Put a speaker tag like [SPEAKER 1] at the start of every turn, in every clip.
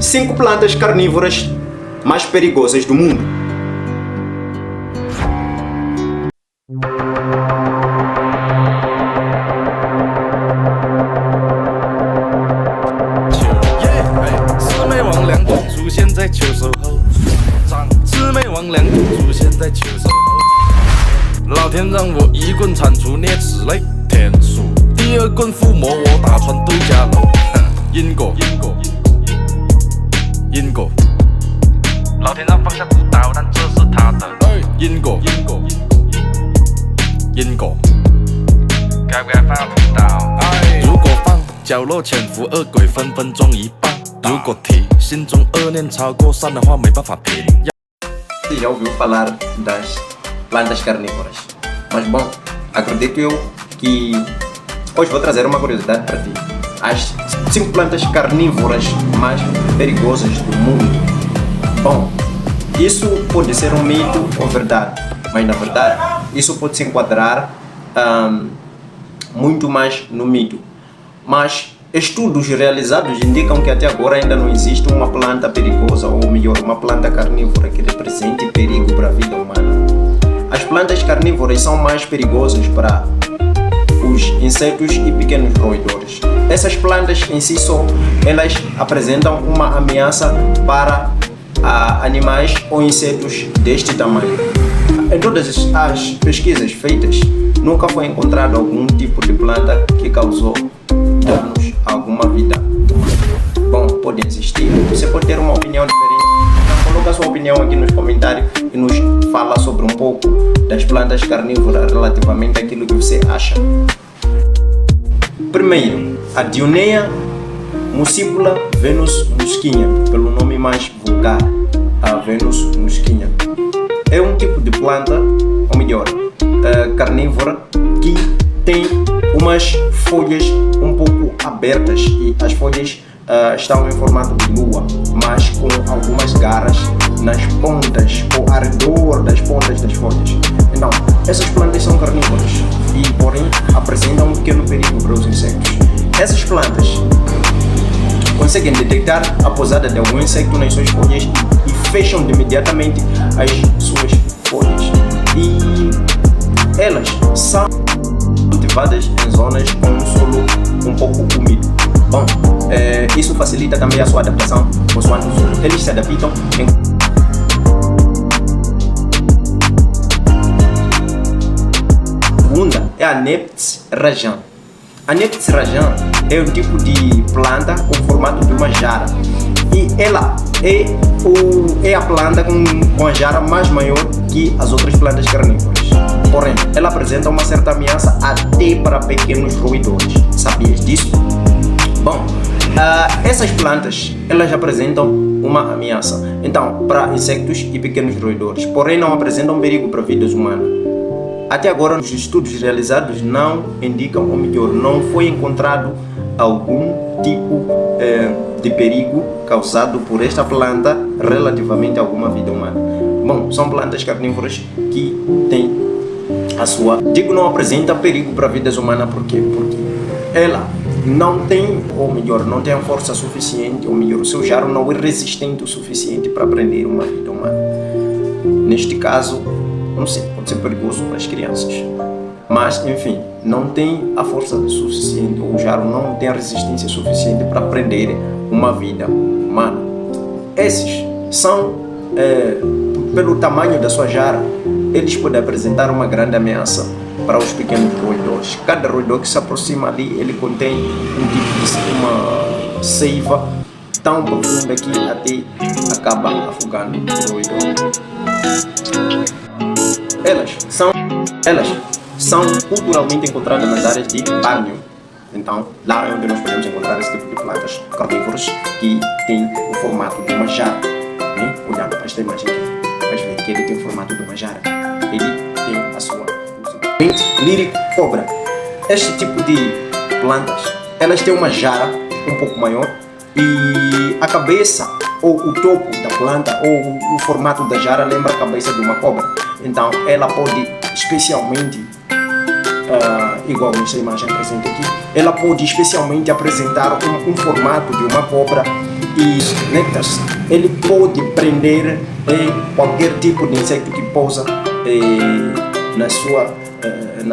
[SPEAKER 1] 5 plantas carnívoras mais perigosas do mundo.
[SPEAKER 2] 如果放角落潜伏恶鬼分分钟一半，如果提心中恶念超过3的话没办法停。
[SPEAKER 1] Você já ouviu falar das plantas carnívoras? Mas bom, acredito eu que hoje vou trazer uma curiosidade para ti. As 5 plantas carnívoras mais perigosas do mundo. Bom, isso pode ser um mito ou verdade, mas na verdade isso pode se enquadrar muito mais no mito. Mas estudos realizados indicam que até agora ainda não existe uma planta perigosa, ou melhor, uma planta carnívora que represente perigo para a vida humana. As plantas carnívoras são mais perigosas para os insetos e pequenos roedores. Essas plantas em si só, elas apresentam uma ameaça para animais ou insetos deste tamanho. Em todas as pesquisas feitas, nunca foi encontrado algum tipo de planta que causou danos a alguma vida humana. Bom, pode existir, você pode ter uma opinião diferente, então coloca a sua opinião aqui nos comentários e nos fala sobre um pouco das plantas carnívoras relativamente àquilo que você acha. Primeiro, a Dionea muscipula Venus musquinha, pelo nome mais vulgar, a Venus musquinha. É um tipo de planta, ou melhor, carnívora, que tem umas folhas um pouco abertas e as folhas estão em formato de lua, mas com algumas garras nas pontas ou ao redor das pontas das folhas. Então, essas plantas são carnívoras e, porém, apresentam um pequeno perigo para os insetos. Essas plantas conseguem detectar a pousada de algum insecto nas suas folhas e fecham imediatamente as suas folhas. E elas são cultivadas em zonas com um solo um pouco úmido. Bom, isso facilita também a sua adaptação consoante o solo. Eles se adaptam em segunda é a Neptes rajan. A Neptes rajan é um tipo de planta com o formato de uma jara e ela é a planta com a jara mais maior que as outras plantas carnívoras. Porém, ela apresenta uma certa ameaça até para pequenos roedores. Sabias disso? Bom, essas plantas elas apresentam uma ameaça então para insectos e pequenos roedores, porém não apresentam perigo para vidas humanas. Até agora, os estudos realizados não indicam, ou melhor, não foi encontrado algum tipo de perigo causado por esta planta relativamente a alguma vida humana. Bom, são plantas carnívoras que têm a sua... Digo não apresenta perigo para vidas humanas, por quê? Porque ela não tem, ou melhor, não tem a força suficiente, ou melhor, o seu jaro não é resistente o suficiente para prender uma vida humana. Neste caso, não sei, pode ser perigoso para as crianças. Mas, enfim, não tem a força suficiente, o jaro não tem a resistência suficiente para prender uma vida humana. Esses são, pelo tamanho da sua jara, eles podem apresentar uma grande ameaça para os pequenos roedores. Cada roedor que se aproxima ali, ele contém um tipo de uma seiva tão profunda que até acaba afogando o roedor. Elas são culturalmente encontradas nas áreas de Borneo. Então, lá é onde nós podemos encontrar esse tipo de plantas carnívoras que tem o formato de uma jara. Né? Olhando para esta imagem aqui, vais ver que ele tem o formato de uma jara. Ele tem a sua lírico cobra. Este tipo de plantas, elas têm uma jara um pouco maior e a cabeça ou o topo da planta ou o formato da jara lembra a cabeça de uma cobra. Então, ela pode especialmente igual nessa imagem presente aqui, ela pode especialmente apresentar um formato de uma cobra e néctares, ele pode prender qualquer tipo de inseto que pousa na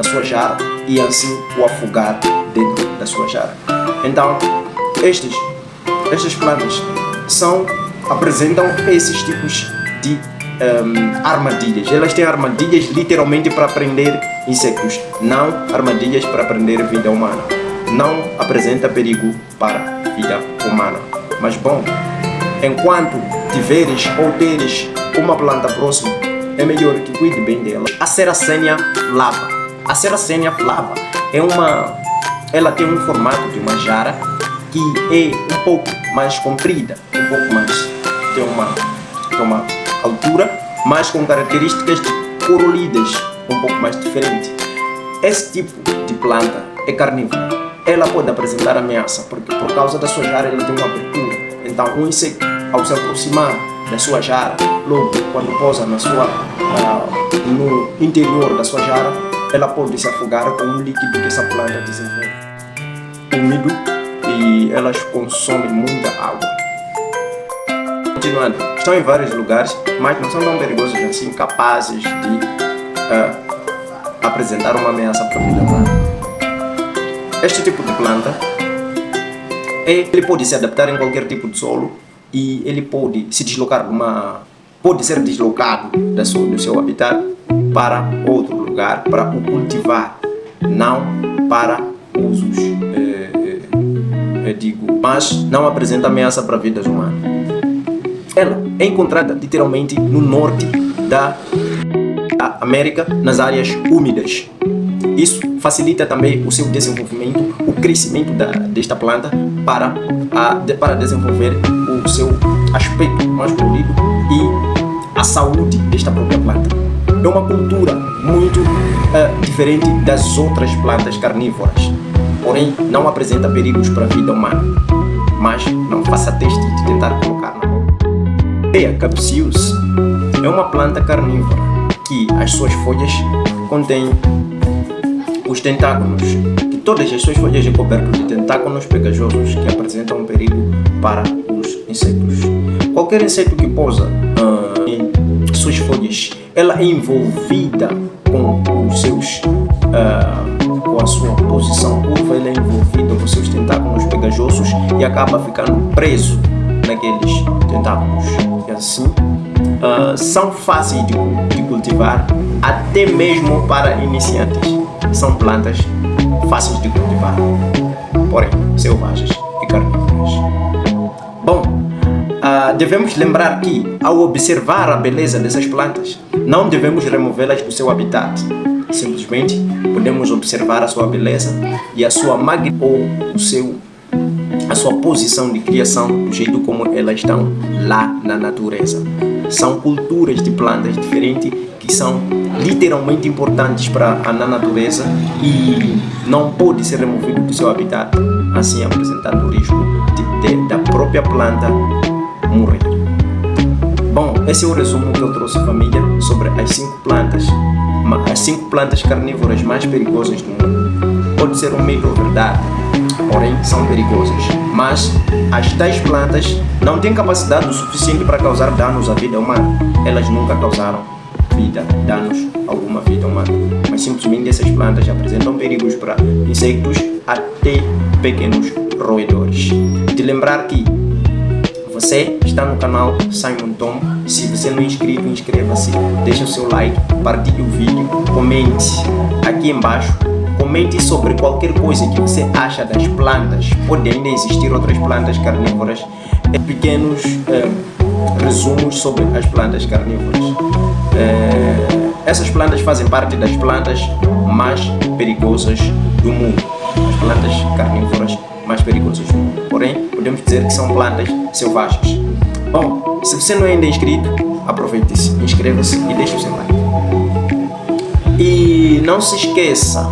[SPEAKER 1] sua jarra e assim o afogar dentro da sua jarra. Então, estas plantas apresentam esses tipos de armadilhas. Elas têm armadilhas literalmente para prender insectos, não armadilhas para prender vida humana. Não apresenta perigo para a vida humana. Mas bom, enquanto tiveres ou teres uma planta próxima, é melhor que cuide bem dela. A Serracenia flava. A Serracenia flava ela tem um formato de uma jarra que é um pouco mais comprida, tem uma altura, mas com características de corolidas um pouco mais diferente. Esse tipo de planta é carnívora. Ela pode apresentar ameaça porque por causa da sua jarra ela tem uma abertura. Então um inseto, ao se aproximar da sua jarra, logo quando pousa no interior da sua jarra, ela pode se afogar com um líquido que essa planta desenvolve, úmido, e elas consomem muita água. Continuando, estão em vários lugares, mas não são tão perigosos assim, capazes de apresentar uma ameaça para a vida humana. Este tipo de planta, ele pode se adaptar em qualquer tipo de solo e ele pode se deslocar pode ser deslocado do seu habitat para outro lugar para o cultivar, não para usos, mas não apresenta ameaça para vidas humanas. Ela é encontrada literalmente no norte da América, nas áreas úmidas. Isso facilita também o seu desenvolvimento, o crescimento desta planta para desenvolver o seu aspecto mais colorido e a saúde desta própria planta. É uma cultura muito diferente das outras plantas carnívoras, porém não apresenta perigos para a vida humana. Mas não faça teste de tentar colocar na boca. A Capsius é uma planta carnívora que as suas folhas contêm os tentáculos, que todas as suas folhas são cobertas de tentáculos pegajosos que apresentam um perigo para os insetos. Qualquer inseto que pousa em suas folhas, ela é envolvida com a sua posição curva, ela é envolvida com seus tentáculos pegajosos e acaba ficando preso naqueles tentáculos. E assim, são fáceis de cultivar, até mesmo para iniciantes. São plantas fáceis de cultivar, porém selvagens e carnívoras. Bom, devemos lembrar que, ao observar a beleza dessas plantas, não devemos removê-las do seu habitat. Simplesmente podemos observar a sua beleza e a sua magnitude a sua posição de criação, do jeito como elas estão lá na natureza. São culturas de plantas diferentes que são literalmente importantes para a natureza e não pode ser removido do seu habitat, assim apresentando o risco da própria planta morrer. Bom, esse é o resumo que eu trouxe, família, sobre as 5 plantas carnívoras mais perigosas do mundo. Pode ser um mito ou verdade, porém são perigosas, mas as tais plantas não têm capacidade o suficiente para causar danos à vida humana. Elas nunca causaram danos a alguma vida humana, mas simplesmente essas plantas apresentam perigos para insectos até pequenos roedores. De lembrar que você está no canal Simon Tom. Se você não é inscrito, inscreva-se, deixa o seu like, partilhe o vídeo, comente aqui embaixo. Comente sobre qualquer coisa que você acha das plantas. Pode ainda existir outras plantas carnívoras. Pequenos resumos sobre as plantas carnívoras. Essas plantas fazem parte das plantas mais perigosas do mundo. As plantas carnívoras mais perigosas do mundo. Porém, podemos dizer que são plantas selvagens. Bom, se você não é ainda inscrito, aproveite-se, inscreva-se e deixe o seu like. E não se esqueça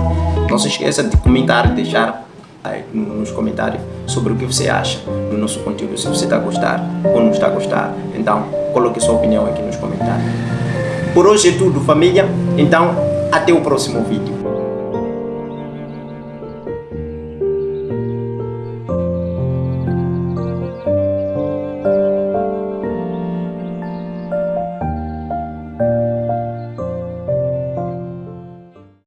[SPEAKER 1] de comentar, deixar nos comentários sobre o que você acha do nosso conteúdo. Se você está a gostar ou não está a gostar, então coloque sua opinião aqui nos comentários. Por hoje é tudo, família. Então, até o próximo vídeo.